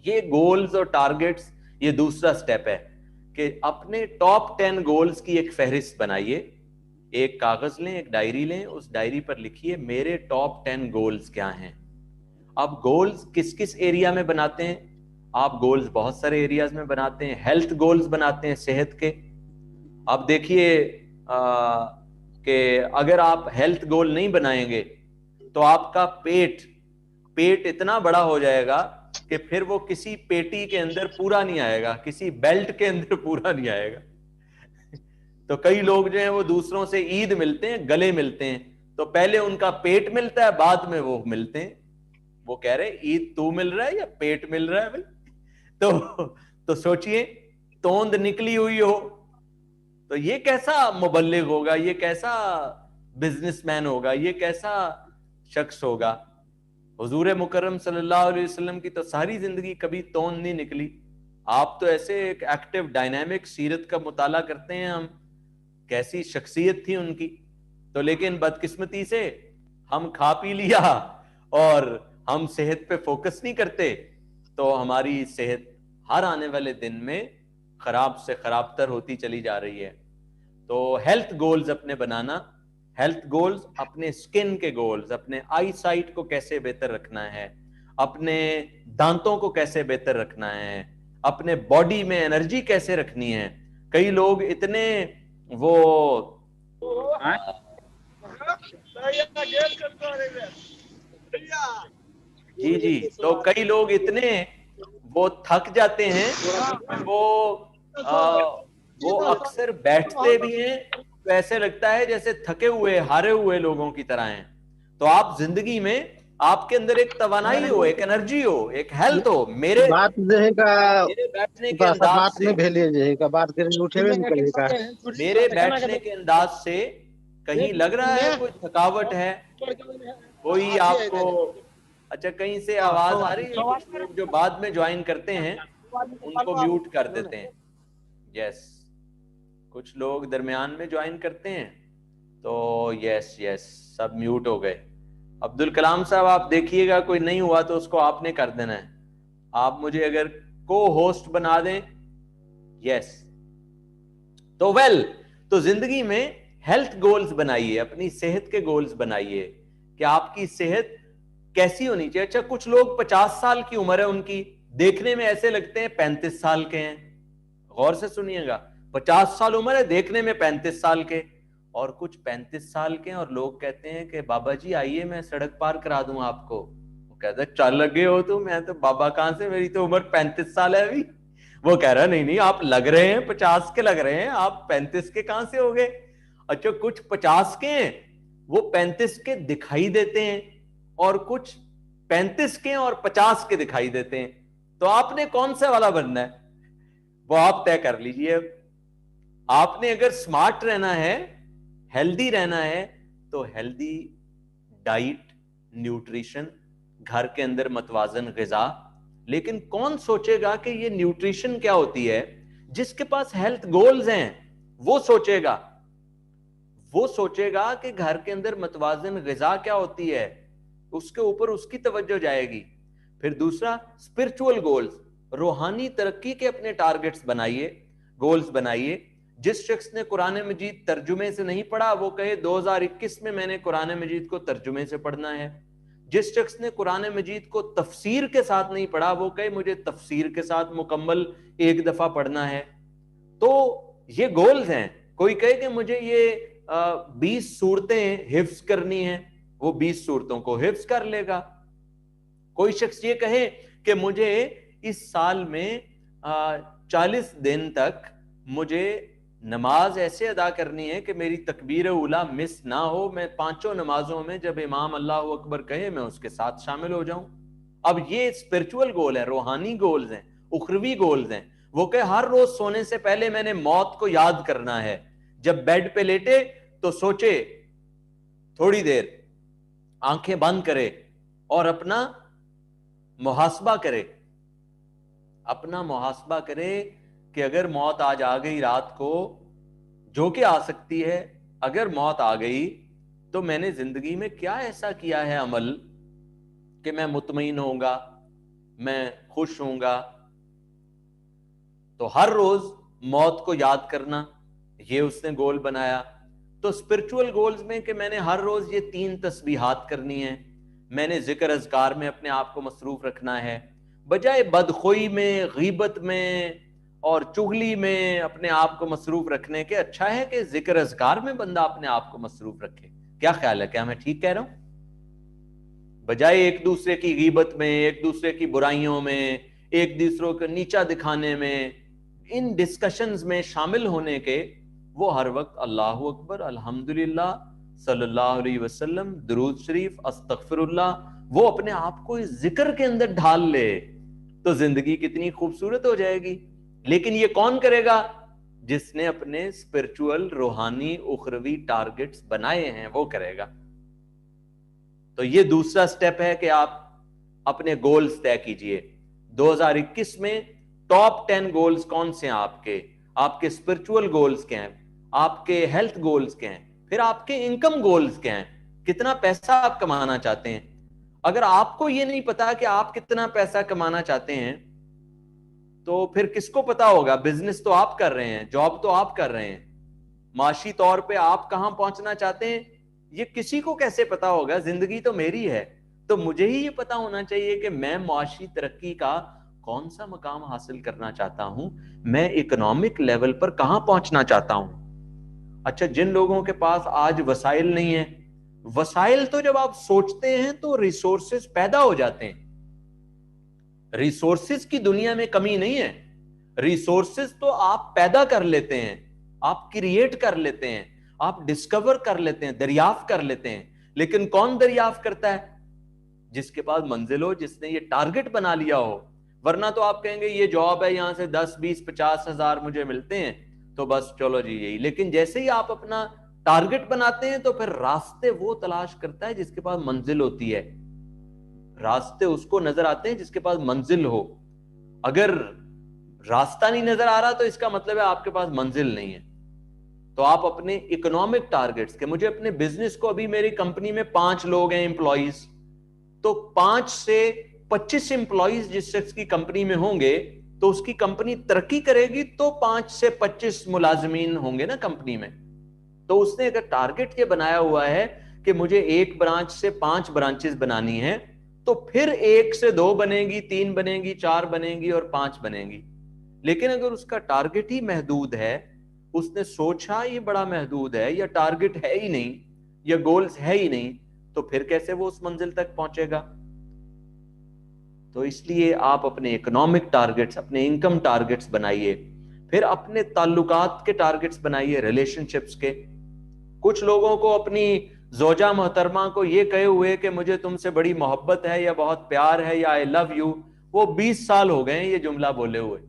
یہ گولز اور ٹارگٹس، یہ دوسرا سٹیپ ہے کہ اپنے ٹاپ 10 گولز کی ایک فہرست بنائیے. ایک کاغذ لیں، ایک ڈائری لیں، اس ڈائری پر لکھیے میرے ٹاپ 10 گولز کیا ہیں. اب گولز کس کس ایریا میں بناتے ہیں؟ آپ گولز بہت سارے ایریاز میں بناتے ہیں. ہیلتھ گولز بناتے ہیں، صحت کے. اب دیکھیے کہ اگر آپ ہیلتھ گول نہیں بنائیں گے تو آپ کا پیٹ اتنا بڑا ہو جائے گا کہ پھر وہ کسی پیٹی کے اندر پورا نہیں آئے گا، کسی بیلٹ کے اندر پورا نہیں آئے گا. تو کئی لوگ جو ہیں وہ دوسروں سے عید ملتے ہیں، گلے ملتے ہیں، تو پہلے ان کا پیٹ ملتا ہے، بعد میں وہ ملتے ہیں. وہ کہہ رہے عید تو مل رہا ہے یا پیٹ مل رہا ہے بھائی؟ تو سوچئے توند نکلی ہوئی ہو تو یہ کیسا مبلغ ہوگا، یہ کیسا بزنس مین ہوگا، یہ کیسا شخص ہوگا؟ حضور مکرم صلی اللہ علیہ وسلم کی تو ساری زندگی کبھی توند نہیں نکلی. آپ تو ایسے ایک ایکٹیو ڈائنامک سیرت کا مطالعہ کرتے ہیں ہم، کیسی شخصیت تھی ان کی. تو لیکن بدقسمتی سے ہم کھا پی لیا اور ہم صحت پہ فوکس نہیں کرتے، تو ہماری صحت ہر آنے والے دن میں خراب سے خراب تر ہوتی چلی جا رہی ہے. تو ہیلتھ گولز اپنے بنانا، ہیلتھ گولز، اپنے سکن کے گولز، اپنے آئی سائٹ کو کیسے بہتر رکھنا ہے، اپنے دانتوں کو کیسے بہتر رکھنا ہے، اپنے باڈی میں انرجی کیسے رکھنی ہے. کئی لوگ اتنے وہ جی تو کئی لوگ اتنے وہ تھک جاتے ہیں کہ وہ اکثر بیٹھتے بھی ہیں تو ایسے لگتا ہے جیسے تھکے ہوئے ہارے ہوئے لوگوں کی طرح ہیں. تو آپ زندگی میں آپ کے اندر ایک توانائی ہو، ایک انرجی ہو، ایک ہیلتھ ہو. میرے بات جو کا بیٹھنے کے انداز بات سے میں بھیلے جو کا بات کریں اٹھے نہیں کرے کا میرے بیٹھنے کے انداز سے کہیں لگ رہا ہے کوئی تھکاوٹ ہے؟ کوئی آپ کو اچھا کہیں سے آواز آ رہی ہے؟ کچھ لوگ جو بعد میں جوائن کرتے ہیں ان کو میوٹ کر دیتے ہیں. یس کچھ لوگ درمیان میں جوائن کرتے ہیں تو یس سب میوٹ ہو گئے. عبد الکلام صاحب آپ دیکھیے گا کوئی نہیں ہوا تو اس کو آپ نے کر دینا ہے. آپ مجھے اگر کو ہوسٹ بنا دیں. یس تو زندگی میں ہیلتھ گولز بنائیے، اپنی صحت کے گولز بنائیے کہ آپ کی صحت کیسی ہونی چاہیے. اچھا کچھ لوگ 50 سال کی عمر ہے ان کی، دیکھنے میں ایسے لگتے ہیں 35 سال کے ہیں. غور سے سنیے گا، 50 سال عمر ہے، دیکھنے میں 35 سال کے. اور کچھ 35 سال کے اور لوگ کہتے ہیں کہ بابا جی آئیے میں سڑک پار کرا دوں آپ کو. وہ کہتا ہے چل لگے ہو تو میں تو بابا کہاں سے، میری تو عمر 35 سال ہے ابھی. وہ کہہ رہا نہیں آپ لگ رہے ہیں 50 کے، لگ رہے ہیں آپ 35 کے کہاں سے ہو گئے. اچھا کچھ 50 کے ہیں وہ 35 کے دکھائی دیتے ہیں، اور کچھ 35 کے اور 50 کے دکھائی دیتے ہیں. تو آپ نے کون سا والا بننا ہے وہ آپ طے کر لیجئے. آپ نے اگر سمارٹ رہنا ہے، ہیلدی رہنا ہے، تو ہیلدی ڈائٹ، نیوٹریشن، گھر کے اندر متوازن غذا. لیکن کون سوچے گا کہ یہ نیوٹریشن کیا ہوتی ہے؟ جس کے پاس ہیلتھ گولز ہیں وہ سوچے گا کہ گھر کے اندر متوازن غذا کیا ہوتی ہے، اس کے اوپر اس کی توجہ جائے گی. پھر دوسرا اسپرچول گولز، روحانی ترقی کے اپنے ٹارگٹس بنائیے، گولز بنائیے. جس شخص نے قرآن مجید ترجمے سے نہیں پڑھا وہ کہے 2021 میں نے قرآن مجید کو ترجمے سے پڑھنا ہے. جس شخص نے قرآن مجید کو تفسیر کے ساتھ نہیں پڑھا وہ کہے مجھے تفسیر کے ساتھ مکمل ایک دفعہ پڑھنا ہے. تو یہ گولز ہیں. کوئی کہے کہ مجھے یہ 20 سورتیں حفظ کرنی ہیں، وہ 20 سورتوں کو حفظ کر لے گا. کوئی شخص یہ کہے کہ مجھے اس سال میں 40 دن تک مجھے نماز ایسے ادا کرنی ہے کہ میری تکبیر اولیٰ مس نہ ہو، میں 5 نمازوں میں جب امام اللہ اکبر کہے میں اس کے ساتھ شامل ہو جاؤں. اب یہ اسپرچول گول ہے، روحانی گولز ہیں، اخروی گولز ہیں. وہ کہ ہر روز سونے سے پہلے میں نے موت کو یاد کرنا ہے. جب بیڈ پہ لیٹے تو سوچے، تھوڑی دیر آنکھیں بند کرے اور اپنا محاسبہ کرے کہ اگر موت آج آ گئی رات کو، جو کہ آ سکتی ہے، اگر موت آ گئی تو میں نے زندگی میں کیا ایسا کیا ہے عمل کہ میں مطمئن ہوں گا، میں خوش ہوں گا. تو ہر روز موت کو یاد کرنا، یہ اس نے گول بنایا. تو اسپرچول گولز میں کہ میں نے ہر روز یہ 3 تسبیحات کرنی ہے، میں نے ذکر اذکار میں اپنے آپ کو مصروف رکھنا ہے، بجائے بدخوئی میں، غیبت میں اور چغلی میں اپنے آپ کو مصروف رکھنے کے اچھا ہے کہ ذکر اذکار میں بندہ اپنے آپ کو مصروف رکھے. کیا خیال ہے، کیا میں ٹھیک کہہ رہا ہوں؟ بجائے ایک دوسرے کی غیبت میں، ایک دوسرے کی برائیوں میں، ایک دوسروں کو نیچا دکھانے میں، ان ڈسکشنز میں شامل ہونے کے، وہ ہر وقت اللہ اکبر، الحمدللہ، صلی اللہ علیہ وسلم، درود شریف، استغفر اللہ، وہ اپنے آپ کو اس ذکر کے اندر ڈھال لے تو زندگی کتنی خوبصورت ہو جائے گی. لیکن یہ کون کرے گا؟ جس نے اپنے اسپرچول، روحانی، اخروی ٹارگٹس بنائے ہیں، وہ کرے گا. تو یہ دوسرا سٹیپ ہے کہ آپ اپنے گولز طے کیجئے. 2021 میں ٹاپ 10 گولز کون سے ہیں آپ کے اسپرچول گولز کیا ہیں، آپ کے ہیلتھ گولز کیا ہیں، پھر آپ کے انکم گولز کیا ہیں، کتنا پیسہ آپ کمانا چاہتے ہیں. اگر آپ کو یہ نہیں پتا کہ آپ کتنا پیسہ کمانا چاہتے ہیں تو پھر کس کو پتا ہوگا؟ بزنس تو آپ کر رہے ہیں، جاب تو آپ کر رہے ہیں، معاشی طور پہ آپ کہاں پہنچنا چاہتے ہیں یہ کسی کو کیسے پتا ہوگا؟ زندگی تو میری ہے. تو مجھے ہی یہ پتا ہونا چاہیے کہ میں معاشی ترقی کا کون سا مقام حاصل کرنا چاہتا ہوں، میں اکنامک لیول پر کہاں پہنچنا چاہتا ہوں. اچھا، جن لوگوں کے پاس آج وسائل نہیں ہیں، وسائل تو جب آپ سوچتے ہیں تو ریسورسز پیدا ہو جاتے ہیں. ریسورسز کی دنیا میں کمی نہیں ہے، ریسورسز تو آپ پیدا کر لیتے ہیں، آپ کریٹ کر لیتے ہیں، آپ ڈسکور کر لیتے ہیں، دریافت کر لیتے ہیں. لیکن کون دریافت کرتا ہے؟ جس کے پاس منزل ہو، جس نے یہ ٹارگٹ بنا لیا ہو. ورنہ تو آپ کہیں گے یہ جاب ہے، یہاں سے 10 20 50 ہزار مجھے ملتے ہیں تو بس چلو جی یہی. لیکن جیسے ہی آپ اپنا ٹارگٹ بناتے ہیں تو پھر راستے وہ تلاش کرتا ہے جس کے پاس منزل ہوتی ہے. راستے اس کو نظر آتے ہیں جس کے پاس منزل ہو. اگر راستہ نہیں نظر آ رہا تو اس کا مطلب ہے آپ کے پاس منزل نہیں ہے. تو آپ اپنے اکنامک ٹارگٹس کہ مجھے اپنے بزنس کو، ابھی میری کمپنی میں 5 لوگ ہیں امپلائیز، تو 5 سے 25 امپلائیز جس شخص کی کمپنی میں ہوں گے تو اس کی کمپنی ترقی کرے گی تو 5 سے 25 ملازمین ہوں گے نا کمپنی میں. تو اس نے اگر ٹارگٹ یہ بنایا ہوا ہے کہ مجھے 1 برانچ سے 5 برانچز بنانی ہے تو پھر 1 سے 2 بنے گی، 3 بنے گی، 4 بنے گی اور 5 بنے گی. لیکن اگر اس کا ٹارگٹ ہی محدود ہے، اس نے سوچا یہ بڑا محدود ہے، یا ٹارگٹ ہے ہی نہیں، یا گولز ہے ہی نہیں، تو پھر کیسے وہ اس منزل تک پہنچے گا؟ تو اس لیے آپ اپنے اکنامک ٹارگٹس، اپنے انکم ٹارگٹس بنائیے، پھر اپنے تعلقات کے ٹارگٹس بنائیے، ریلیشن شپس کے. کچھ لوگوں کو اپنی زوجہ محترمہ کو یہ کہے ہوئے کہ مجھے تم سے بڑی محبت ہے یا بہت پیار ہے یا آئی لو یو، وہ 20 سال ہو گئے ہیں یہ جملہ بولے ہوئے.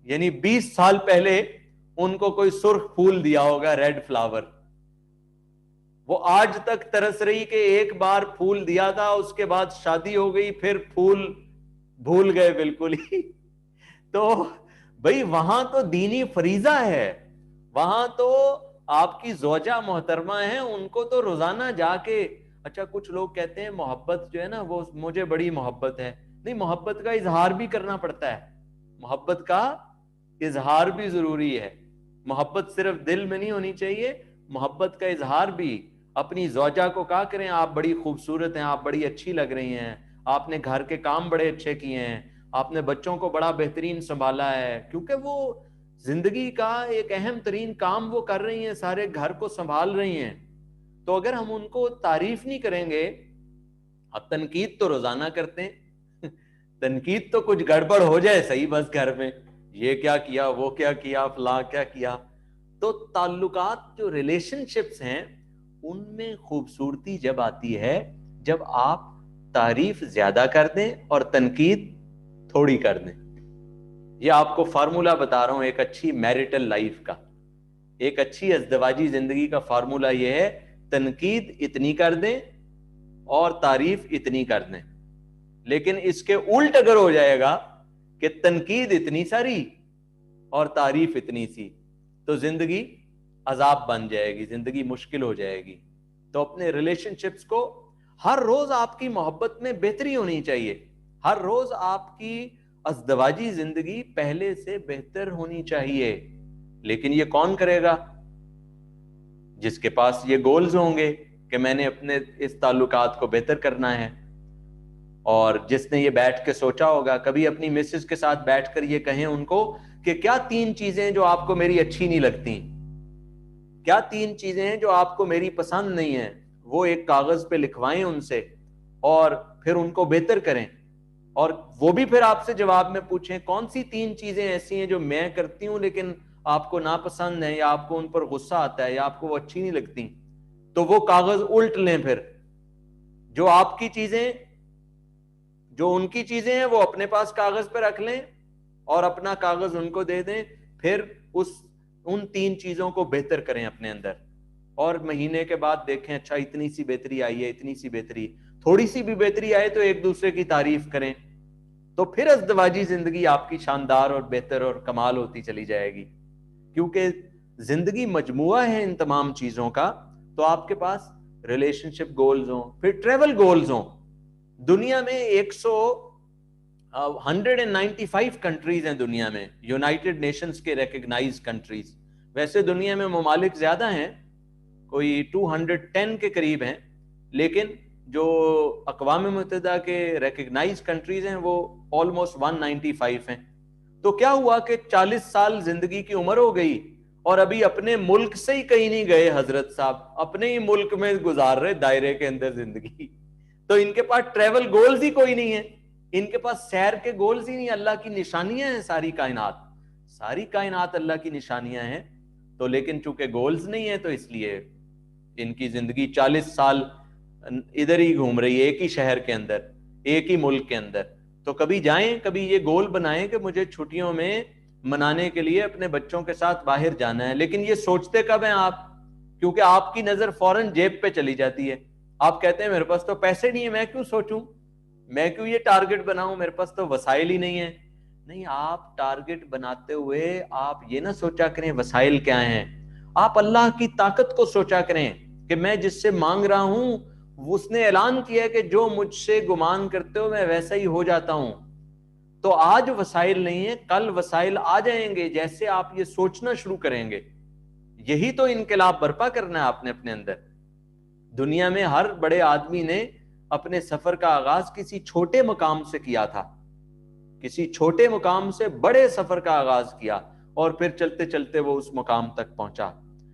یعنی 20 سال پہلے ان کو کوئی سرخ پھول دیا ہوگا، ریڈ فلاور، وہ آج تک ترس رہی کہ ایک بار پھول دیا تھا، اس کے بعد شادی ہو گئی، پھر پھول بھول گئے بالکل ہی. تو بھئی وہاں تو دینی فریضہ ہے، وہاں تو آپ کی زوجہ محترمہ ہیں، ان کو تو روزانہ جا کے. اچھا، کچھ لوگ کہتے ہیں محبت جو ہے نا وہ مجھے بڑی محبت ہے. نہیں، محبت کا اظہار بھی کرنا پڑتا ہے، محبت کا اظہار بھی ضروری ہے. محبت صرف دل میں نہیں ہونی چاہیے، محبت کا اظہار بھی. اپنی زوجہ کو کہا کریں آپ بڑی خوبصورت ہیں، آپ بڑی اچھی لگ رہی ہیں، آپ نے گھر کے کام بڑے اچھے کیے ہیں، آپ نے بچوں کو بڑا بہترین سنبھالا ہے. کیونکہ وہ زندگی کا ایک اہم ترین کام وہ کر رہی ہیں، سارے گھر کو سنبھال رہی ہیں. تو اگر ہم ان کو تعریف نہیں کریں گے، اب تنقید تو روزانہ کرتے ہیں، تنقید تو کچھ گڑبڑ ہو جائے صحیح بس گھر میں، یہ کیا کیا، وہ کیا کیا، فلاں کیا کیا. تو تعلقات جو ریلیشن شپس ہیں ان میں خوبصورتی جب آتی ہے جب آپ تعریف زیادہ کر دیں اور تنقید تھوڑی کر دیں. یہ آپ کو فارمولا بتا رہا ہوں ایک اچھی میرٹل لائف کا، ایک اچھی ازدواجی زندگی کا فارمولا یہ ہے، تنقید اتنی کر دیں اور تعریف اتنی کر دیں. لیکن اس کے الٹ اگر ہو جائے گا کہ تنقید اتنی ساری اور تعریف اتنی سی، تو زندگی عذاب بن جائے گی، زندگی مشکل ہو جائے گی. تو اپنے ریلیشن شپس کو ہر روز آپ کی محبت میں بہتری ہونی چاہیے، ہر روز آپ کی ازدواجی زندگی پہلے سے بہتر ہونی چاہیے. لیکن یہ کون کرے گا؟ جس کے پاس یہ گولز ہوں گے کہ میں نے اپنے اس تعلقات کو بہتر کرنا ہے، اور جس نے یہ بیٹھ کے سوچا ہوگا. کبھی اپنی مسز کے ساتھ بیٹھ کر یہ کہیں ان کو کہ کیا 3 چیزیں جو آپ کو میری اچھی نہیں لگتی، کیا 3 چیزیں ہیں جو آپ کو میری پسند نہیں ہیں، وہ ایک کاغذ پہ لکھوائیں ان سے، اور پھر ان کو بہتر کریں. اور وہ بھی پھر آپ سے جواب میں پوچھیں کون سی 3 چیزیں ایسی ہیں جو میں کرتی ہوں لیکن آپ کو ناپسند ہیں، یا آپ کو ان پر غصہ آتا ہے، یا آپ کو وہ اچھی نہیں لگتی. تو وہ کاغذ الٹ لیں، پھر جو آپ کی چیزیں، جو ان کی چیزیں ہیں وہ اپنے پاس کاغذ پہ رکھ لیں اور اپنا کاغذ ان کو دے دیں. پھر ان 3 چیزوں کو بہتر کریں اپنے اندر، اور مہینے کے بعد دیکھیں اچھا اتنی سی بہتری آئی ہے، اتنی سی بہتری، تھوڑی سی بھی بہتری آئے تو ایک دوسرے کی تعریف کریں. تو پھر ازدواجی زندگی آپ کی شاندار اور بہتر اور کمال ہوتی چلی جائے گی. کیونکہ زندگی مجموعہ ہے ان تمام چیزوں کا. تو آپ کے پاس ریلیشن شپ گولز ہوں، پھر ٹریول گولز ہوں. دنیا میں 195 کنٹریز ہیں دنیا میں، یونائٹڈ نیشنز کے ریکگنائز کنٹریز. ویسے دنیا میں ممالک زیادہ ہیں، کوئی 210 کے قریب ہیں، لیکن جو اقوام متحدہ کے ریکگنائز کنٹریز ہیں وہ آلموسٹ 195 ہیں. تو کیا ہوا کہ 40 سال زندگی کی عمر ہو گئی اور ابھی اپنے ملک سے ہی کہیں نہیں گئے حضرت صاحب، اپنے ہی ملک میں گزار رہے دائرے کے اندر زندگی. تو ان کے پاس ٹریول گولز ہی کوئی نہیں ہے، ان کے پاس سیر کے گولز ہی نہیں. اللہ کی نشانیاں ہیں ساری کائنات اللہ کی نشانیاں ہیں. تو لیکن چونکہ گولز نہیں ہیں تو اس لیے ان کی زندگی 40 سال ادھر ہی گھوم رہی ہے، ایک ہی شہر کے اندر، ایک ہی ملک کے اندر. تو کبھی جائیں، کبھی یہ گول بنائیں کہ مجھے چھٹیوں میں منانے کے لیے اپنے بچوں کے ساتھ باہر جانا ہے. لیکن یہ سوچتے کب ہیں آپ؟ کیونکہ آپ کی نظر فوراً جیب پہ چلی جاتی ہے. آپ کہتے ہیں میرے پاس تو پیسے نہیں ہیں، میں کیوں سوچوں، میں کیوں یہ ٹارگٹ بناؤں، میرے پاس تو وسائل ہی نہیں ہیں. نہیں، آپ ٹارگٹ بناتے ہوئے آپ یہ نہ سوچا کریں وسائل کیا ہیں، آپ اللہ کی طاقت کو سوچا کریں کہ میں جس سے مانگ رہا ہوں اس نے اعلان کیا کہ جو مجھ سے گمان کرتے ہو میں ویسا ہی ہو جاتا ہوں. تو آج وسائل نہیں ہیں، کل وسائل آ جائیں گے جیسے آپ یہ سوچنا شروع کریں گے. یہی تو انقلاب برپا کرنا ہے آپ نے اپنے اندر. دنیا میں ہر بڑے آدمی نے اپنے سفر کا آغاز کسی چھوٹے مقام سے کیا تھا، کسی چھوٹے مقام سے بڑے سفر کا آغاز کیا، اور پھر چلتے چلتے وہ اس مقام تک پہنچا.